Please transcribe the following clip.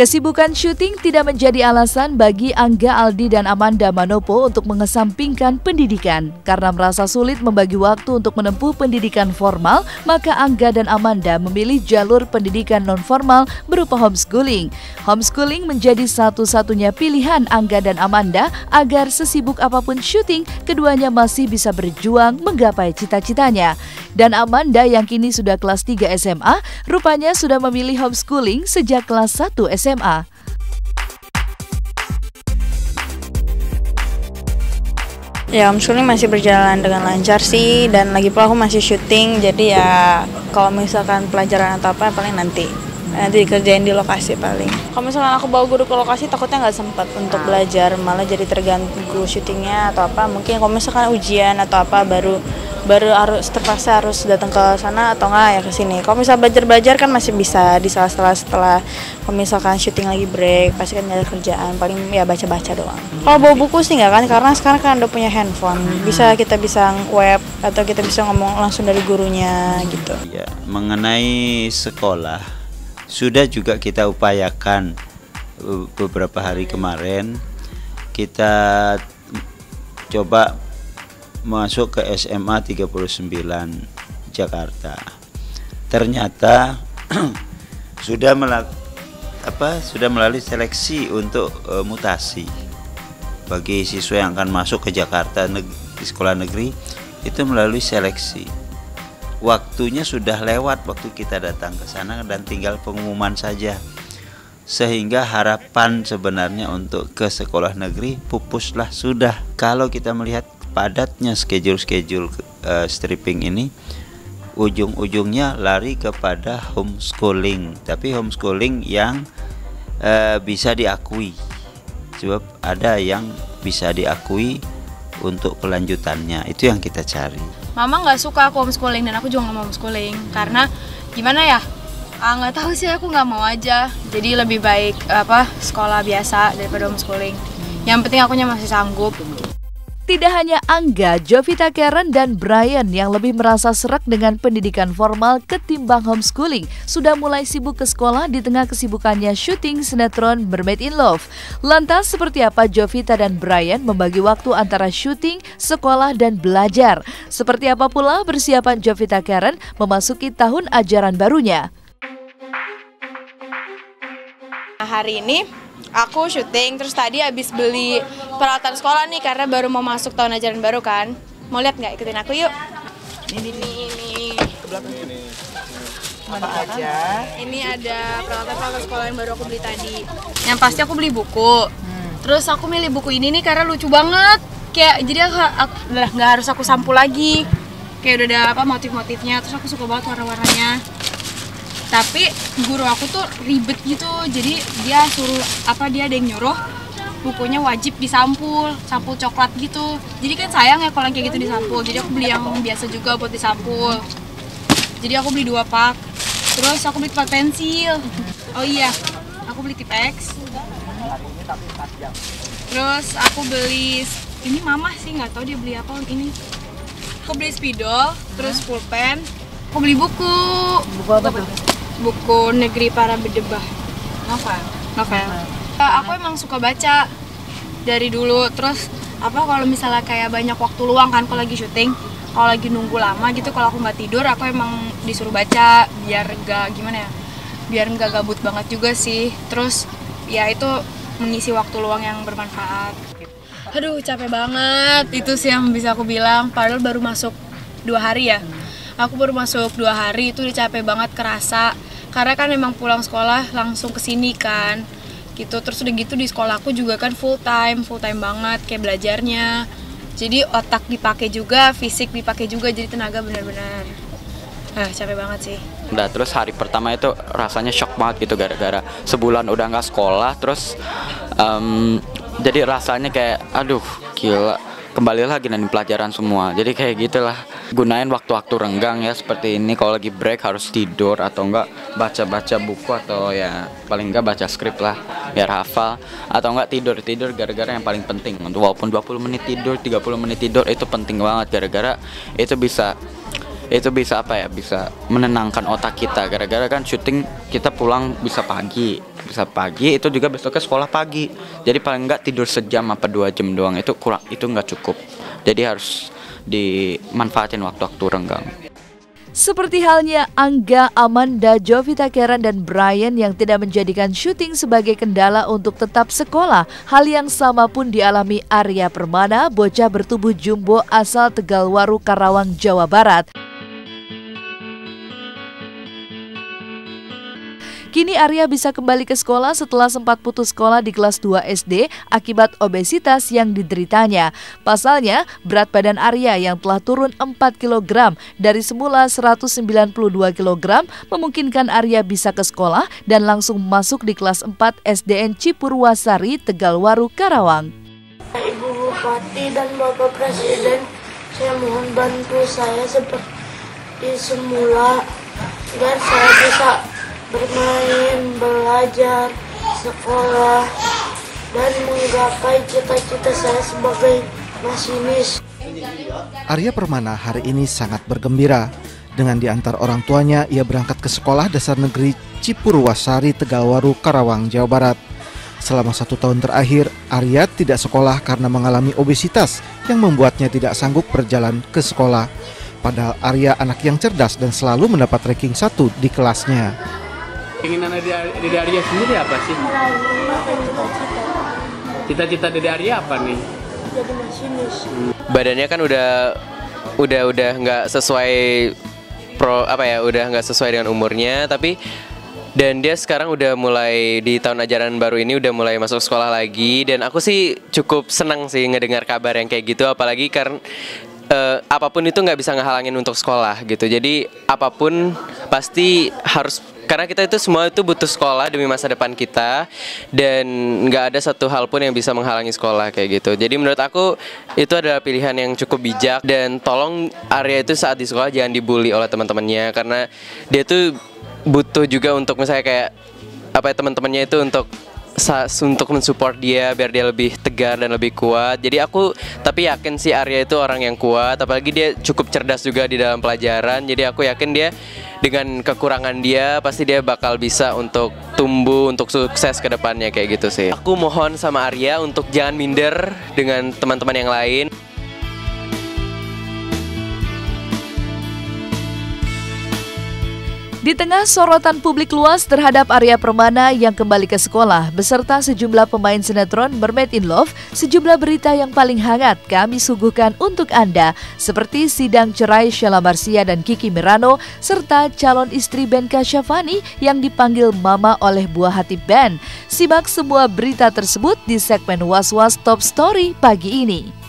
Kesibukan syuting tidak menjadi alasan bagi Angga, Aldi, dan Amanda Manopo untuk mengesampingkan pendidikan. Karena merasa sulit membagi waktu untuk menempuh pendidikan formal, maka Angga dan Amanda memilih jalur pendidikan non-formal berupa homeschooling. Homeschooling menjadi satu-satunya pilihan Angga dan Amanda agar sesibuk apapun syuting, keduanya masih bisa berjuang menggapai cita-citanya. Dan Amanda yang kini sudah kelas 3 SMA, rupanya sudah memilih homeschooling sejak kelas 1 SMA. Ya, homeschooling masih berjalan dengan lancar sih, dan lagi pula aku masih syuting, jadi ya kalau misalkan pelajaran atau apa paling nanti dikerjain di lokasi paling. Kalau misalkan aku bawa guru ke lokasi takutnya nggak sempat untuk belajar, malah jadi terganggu syutingnya atau apa. Mungkin kalau misalkan ujian atau apa baru harus terpaksa harus datang ke sana atau enggak ya ke sini. Kalau misal belajar kan masih bisa di sela-sela setelah kalau misalkan syuting lagi break, pasti kan ada kerjaan, paling ya baca-baca doang. Kalau bawa buku sih enggak kan, karena sekarang kan udah punya handphone. Kita bisa web atau kita bisa ngomong langsung dari gurunya gitu. Ya, mengenai sekolah sudah juga kita upayakan beberapa hari kemarin kita coba masuk ke SMA 39 Jakarta. Ternyata sudah melalui seleksi untuk mutasi bagi siswa yang akan masuk ke Jakarta di sekolah negeri, itu melalui seleksi. Waktunya sudah lewat waktu kita datang ke sana dan tinggal pengumuman saja. Sehingga harapan sebenarnya untuk ke sekolah negeri pupuslah sudah. Kalau kita melihat padatnya schedule stripping ini, ujung-ujungnya lari kepada homeschooling, tapi homeschooling yang bisa diakui, sebab ada yang bisa diakui untuk kelanjutannya. Itu yang kita cari. Mama nggak suka aku homeschooling, dan aku juga nggak mau homeschooling karena gimana ya, nggak tahu sih, aku nggak mau aja. Jadi lebih baik sekolah biasa daripada homeschooling. Yang penting akunya masih sanggup. Tidak hanya Angga, Jovita Karen dan Brian yang lebih merasa serak dengan pendidikan formal ketimbang homeschooling sudah mulai sibuk ke sekolah di tengah kesibukannya syuting sinetron Mermaid in Love. Lantas seperti apa Jovita dan Brian membagi waktu antara syuting, sekolah, dan belajar? Seperti apa pula persiapan Jovita Karen memasuki tahun ajaran barunya? Hari ini aku syuting, terus tadi habis beli peralatan sekolah nih karena baru mau masuk tahun ajaran baru kan. Mau lihat nggak? Ikutin aku yuk. Ini. Apa aja? Ini ada peralatan sekolah yang baru aku beli tadi. Yang pasti aku beli buku. Terus aku milih buku ini nih karena lucu banget. Kayak jadi nggak harus aku sampul lagi. Kayak udah ada motif-motifnya. Terus aku suka banget warna-warnanya. Tapi guru aku tuh ribet gitu, jadi dia ada yang nyuruh bukunya wajib disampul, sampul coklat gitu. Jadi kan sayang ya kalau kayak gitu disampul, jadi aku beli yang biasa juga buat disampul. Jadi aku beli 2 pak, terus aku beli tempat pensil. Oh iya, aku beli Tipex. Terus aku beli, ini mama sih nggak tahu dia beli apa ini. Aku beli spidol, terus pulpen. Aku beli buku. Buku apa tuh? Buku Negeri Para Berdebah. Novel. Aku emang suka baca dari dulu. Terus kalau misalnya kayak banyak waktu luang kan kalau lagi syuting, kalau lagi nunggu lama gitu, kalau aku nggak tidur, aku emang disuruh baca biar nggak gabut banget juga sih. Terus ya itu mengisi waktu luang yang bermanfaat. Aduh, capek banget, itu sih yang bisa aku bilang. Padahal baru masuk 2 hari ya. Aku baru masuk 2 hari, itu udah capek banget, kerasa. Karena kan memang pulang sekolah langsung kesini kan gitu. Terus udah gitu di sekolah aku juga kan full time banget kayak belajarnya. Jadi otak dipakai juga, fisik dipakai juga, jadi tenaga benar-benar capek banget sih. Udah, terus hari pertama itu rasanya shock banget gitu, gara-gara sebulan udah nggak sekolah. Terus jadi rasanya kayak aduh gila, kembali lagi nih pelajaran semua. Jadi kayak gitulah, gunain waktu-waktu renggang ya seperti ini. Kalau lagi break harus tidur atau enggak baca-baca buku, atau ya paling enggak baca skrip lah biar hafal, atau enggak tidur gara-gara yang paling penting. Walaupun 20 menit tidur, 30 menit tidur itu penting banget, gara-gara itu bisa Itu bisa apa ya, bisa menenangkan otak kita, gara-gara kan syuting kita pulang bisa pagi itu juga besoknya sekolah pagi, jadi paling nggak tidur sejam apa 2 jam doang, itu kurang, itu nggak cukup, jadi harus dimanfaatin waktu-waktu renggang. Seperti halnya Angga, Amanda, Jovita Karen, dan Brian yang tidak menjadikan syuting sebagai kendala untuk tetap sekolah. Hal yang sama pun dialami Arya Permana, bocah bertubuh jumbo asal Tegalwaru, Karawang, Jawa Barat. Kini Arya bisa kembali ke sekolah setelah sempat putus sekolah di kelas 2 SD akibat obesitas yang dideritanya. Pasalnya, berat badan Arya yang telah turun 4 kg dari semula 192 kg memungkinkan Arya bisa ke sekolah dan langsung masuk di kelas 4 SDN Cipurwasari, Tegalwaru, Karawang. Ibu Bupati dan Bapak Presiden, saya mohon bantu saya seperti semula agar saya bisa bermain, belajar, sekolah, dan menggapai cita-cita saya sebagai masinis. Arya Permana hari ini sangat bergembira. Dengan diantar orang tuanya, ia berangkat ke sekolah dasar negeri Cipurwasari, Tegalwaru, Karawang, Jawa Barat. Selama 1 tahun terakhir, Arya tidak sekolah karena mengalami obesitas yang membuatnya tidak sanggup berjalan ke sekolah. Padahal Arya anak yang cerdas dan selalu mendapat ranking 1 di kelasnya. Keinginan Dede Arya sendiri apa sih? Cita-cita Dede Arya apa nih? Jadi masinis. Badannya kan udah nggak sesuai udah nggak sesuai dengan umurnya, dan dia sekarang udah mulai di tahun ajaran baru ini udah mulai masuk sekolah lagi, dan aku sih cukup senang sih ngedengar kabar yang kayak gitu, apalagi karena apapun itu nggak bisa ngehalangin untuk sekolah gitu. Jadi apapun pasti harus, karena kita itu semua itu butuh sekolah demi masa depan kita, dan nggak ada satu hal pun yang bisa menghalangi sekolah kayak gitu. Jadi menurut aku itu adalah pilihan yang cukup bijak, dan tolong Arya itu saat di sekolah jangan dibully oleh teman-temannya, karena dia tuh butuh juga untuk misalnya kayak teman-temannya itu untuk mensupport dia biar dia lebih tegar dan lebih kuat. Jadi aku tapi yakin sih Arya itu orang yang kuat, apalagi dia cukup cerdas juga di dalam pelajaran. Jadi aku yakin dia dengan kekurangan dia pasti dia bakal bisa untuk tumbuh, untuk sukses ke depannya kayak gitu sih. Aku mohon sama Arya untuk jangan minder dengan teman-teman yang lain. Di tengah sorotan publik luas terhadap Arya Permana yang kembali ke sekolah beserta sejumlah pemain sinetron Mermaid in Love, sejumlah berita yang paling hangat kami suguhkan untuk Anda, seperti sidang cerai Sheila Marcia dan Kiki Mirano, serta calon istri Ben Kasyafani yang dipanggil Mama oleh buah hati Ben. Simak semua berita tersebut di segmen Was Was Top Story pagi ini.